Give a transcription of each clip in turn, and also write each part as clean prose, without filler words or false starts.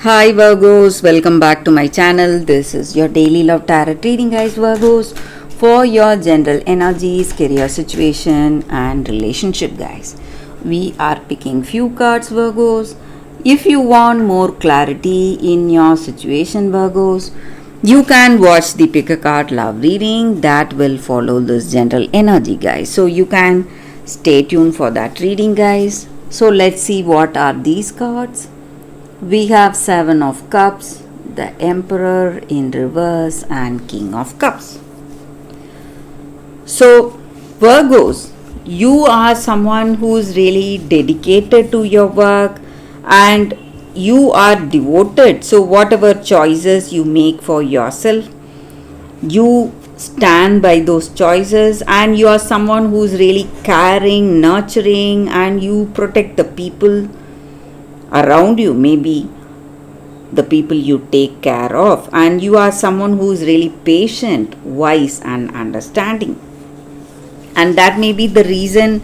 Hi Virgos, welcome back to my channel. This is your daily love tarot reading, guys. Virgos, for your general energies, career situation and relationship, guys. We are picking few cards, Virgos. If you want more clarity in your situation, Virgos, you can watch the pick a card love reading that will follow this general energy, guys. So you can stay tuned for that reading, guys. So let's see what are these cards. We have Seven of Cups, the Emperor in reverse and King of Cups. So Virgos, you are someone who is really dedicated to your work and you are devoted. So whatever choices you make for yourself, you stand by those choices and you are someone who is really caring, nurturing, and you protect the people around you, maybe the people you take care of, and you are someone who is really patient, wise and understanding, and that may be the reason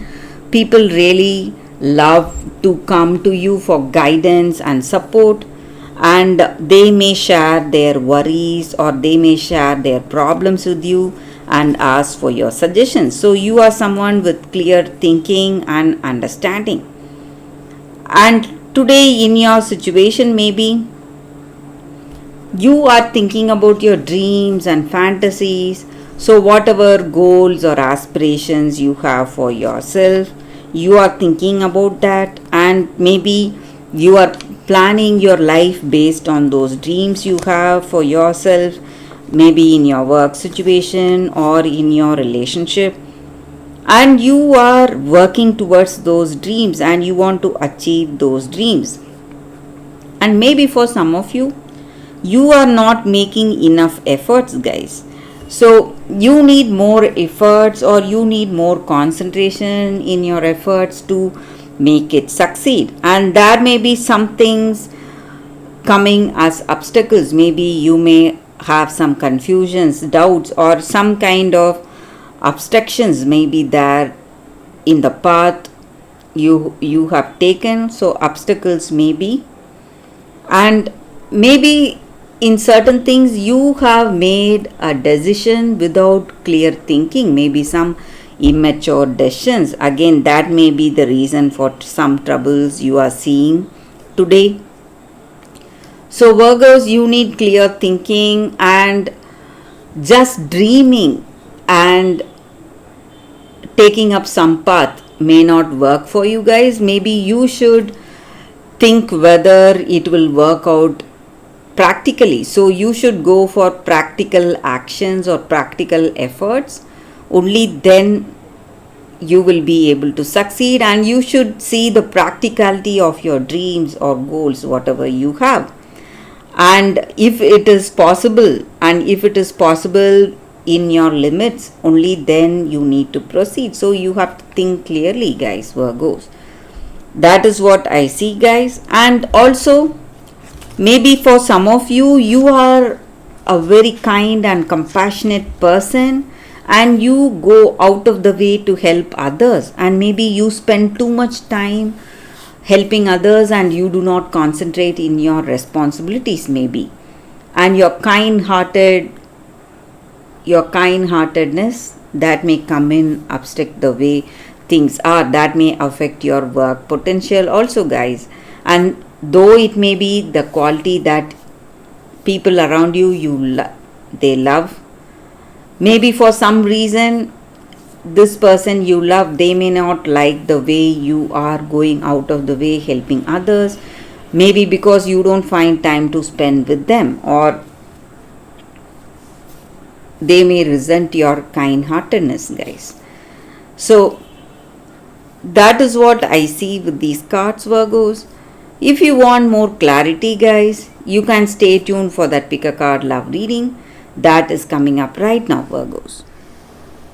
people really love to come to you for guidance and support, and they may share their worries or they may share their problems with you and ask for your suggestions. So you are someone with clear thinking and understanding, and today in your situation maybe you are thinking about your dreams and fantasies. So whatever goals or aspirations you have for yourself, you are thinking about that, and maybe you are planning your life based on those dreams you have for yourself, maybe in your work situation or in your relationship, and you are working towards those dreams and you want to achieve those dreams. And maybe for some of you, you are not making enough efforts, guys. So you need more efforts or you need more concentration in your efforts to make it succeed, and there may be some things coming as obstacles. Maybe you may have some confusions, doubts, or some kind of obstructions may be there in the path you have taken. So obstacles may be, and maybe in certain things you have made a decision without clear thinking, maybe some immature decisions. Again, that may be the reason for some troubles you are seeing today. So Virgos, you need clear thinking, and just dreaming and taking up some path may not work for you, guys. Maybe you should think whether it will work out practically. So you should go for practical actions or practical efforts. Only then you will be able to succeed, and you should see the practicality of your dreams or goals, whatever you have. And if it is possible, in your limits, only then you need to proceed. So you have to think clearly, guys, Virgos. That is what I see, guys. And also, maybe for some of you, you are a very kind and compassionate person and you go out of the way to help others, and maybe you spend too much time helping others and you do not concentrate in your responsibilities maybe, and your kind-heartedness that may come in obstruct the way things are, that may affect your work potential also, guys. And though it may be the quality that people around you they love, maybe for some reason this person you love, they may not like the way you are going out of the way helping others, maybe because you don't find time to spend with them, or they may resent your kind-heartedness, guys. So that is what I see with these cards, Virgos. If you want more clarity, guys, you can stay tuned for that pick a card love reading that is coming up right now, Virgos.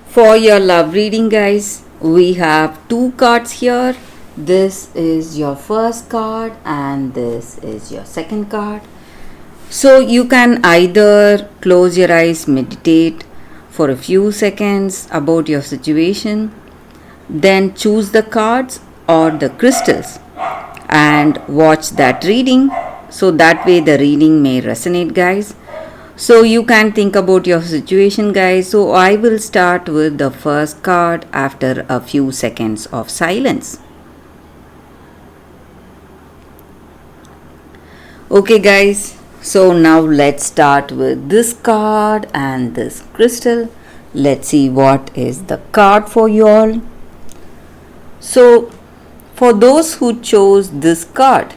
For your love reading, guys, we have two cards here. This is your first card and this is your second card. So you can either close your eyes, meditate for a few seconds about your situation, then choose the cards or the crystals and watch that reading. so that way the reading may resonate, guys. So you can think about your situation, guys. So I will start with the first card after a few seconds of silence. Okay, guys, so now let's start with this card and this crystal. Let's see what is the card for you all. So for those who chose this card,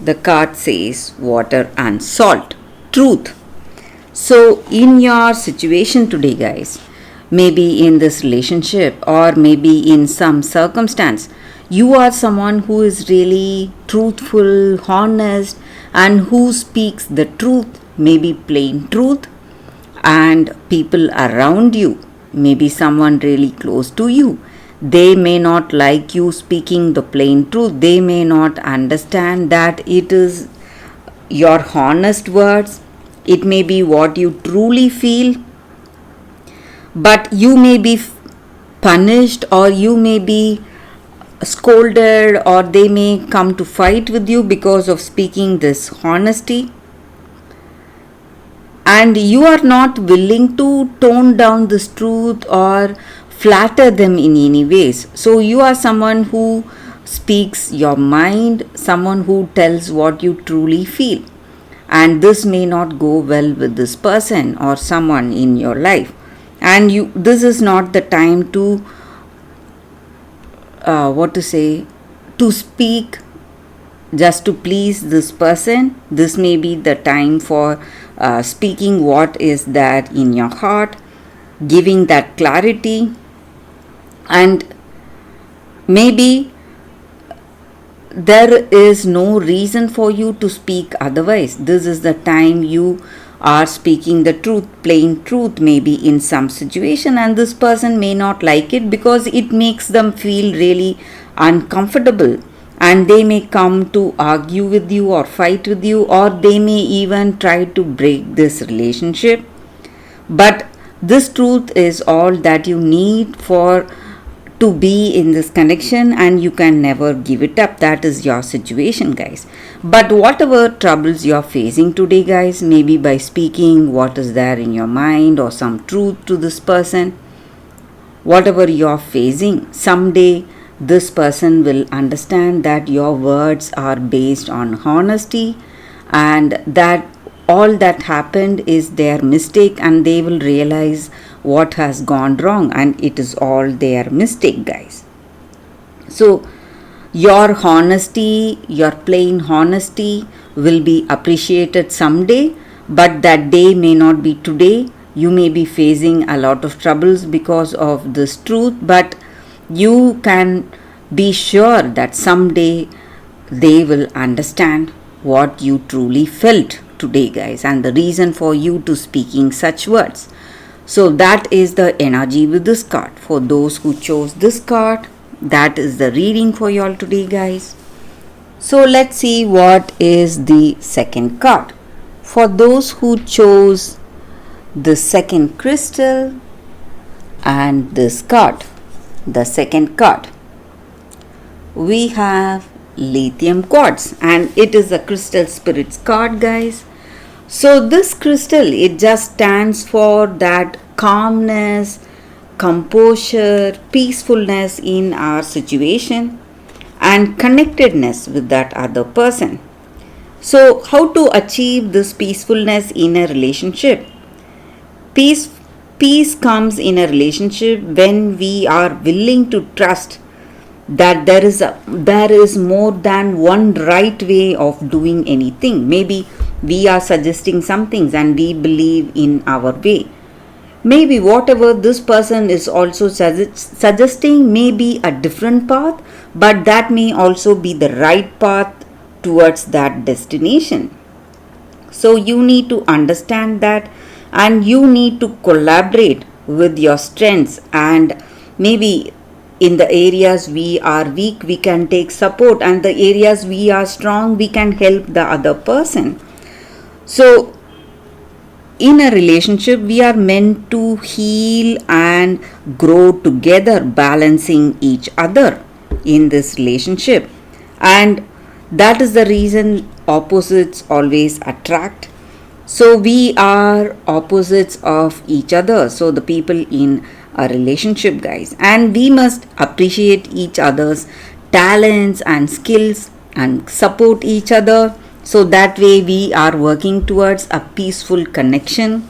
the card says water and salt, truth. So in your situation today, guys, maybe in this relationship or maybe in some circumstance, you are someone who is really truthful, honest, and who speaks the truth, maybe plain truth, and people around you, maybe someone really close to you, they may not like you speaking the plain truth. They may not understand that it is your honest words. It may be what you truly feel, but you may be punished, or you may be scolded, or they may come to fight with you because of speaking this honesty, and you are not willing to tone down this truth or flatter them in any ways. So you are someone who speaks your mind, someone who tells what you truly feel, and this may not go well with this person or someone in your life, and this is not the time to to speak just to please this person. This may be the time for speaking what is there in your heart, giving that clarity, and maybe there is no reason for you to speak otherwise. This is the time you are speaking the truth, plain truth, maybe in some situation, and this person may not like it because it makes them feel really uncomfortable, and they may come to argue with you or fight with you, or they may even try to break this relationship. But this truth is all that you need for to be in this connection, and you can never give it up. That is your situation, guys. But whatever troubles you are facing today, guys, maybe by speaking what is there in your mind or some truth to this person, whatever you are facing, someday this person will understand that your words are based on honesty, and that all that happened is their mistake, and they will realize what has gone wrong, and it is all their mistake, guys. So your honesty, your plain honesty, will be appreciated someday, but that day may not be today. You may be facing a lot of troubles because of this truth, but you can be sure that someday they will understand what you truly felt today, guys, and the reason for you to speaking such words. So that is the energy with this card. For those who chose this card, that is the reading for you all today, guys. So let's see what is the second card. For those who chose the second crystal and this card, the second card, we have lithium quartz, and it is a crystal spirits card, guys. So this crystal, it just stands for that calmness, composure, peacefulness in our situation, and connectedness with that other person. So how to achieve this peacefulness in a relationship? Peace comes in a relationship when we are willing to trust that there is more than one right way of doing anything. Maybe we are suggesting some things and we believe in our way. Maybe whatever this person is also suggesting may be a different path, but that may also be the right path towards that destination. So you need to understand that, and you need to collaborate with your strengths, and maybe in the areas we are weak, we can take support, and the areas we are strong, we can help the other person. So in a relationship, we are meant to heal and grow together, balancing each other in this relationship. And That is the reason opposites always attract. So we are opposites of each other. So the people in a relationship, guys, and we must appreciate each other's talents and skills and support each other. So that way we are working towards a peaceful connection,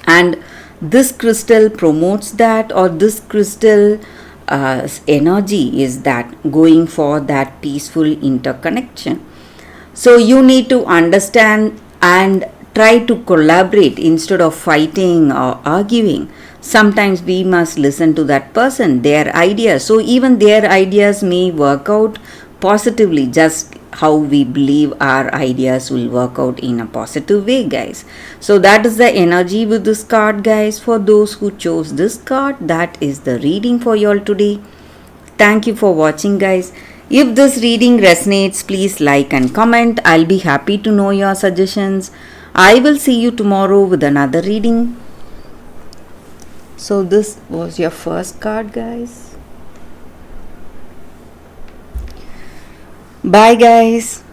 and this crystal promotes that, or this crystal energy is that going for that peaceful interconnection. So you need to understand and try to collaborate instead of fighting or arguing. Sometimes we must listen to that person, their ideas. So even their ideas may work out positively, just how we believe our ideas will work out in a positive way, guys. So that is the energy with this card, guys. For those who chose this card, that is the reading for you all today. Thank you for watching, guys. If this reading resonates, please like and comment. I'll be happy to know your suggestions. I will see you tomorrow with another reading. So this was your first card, guys. Bye, guys.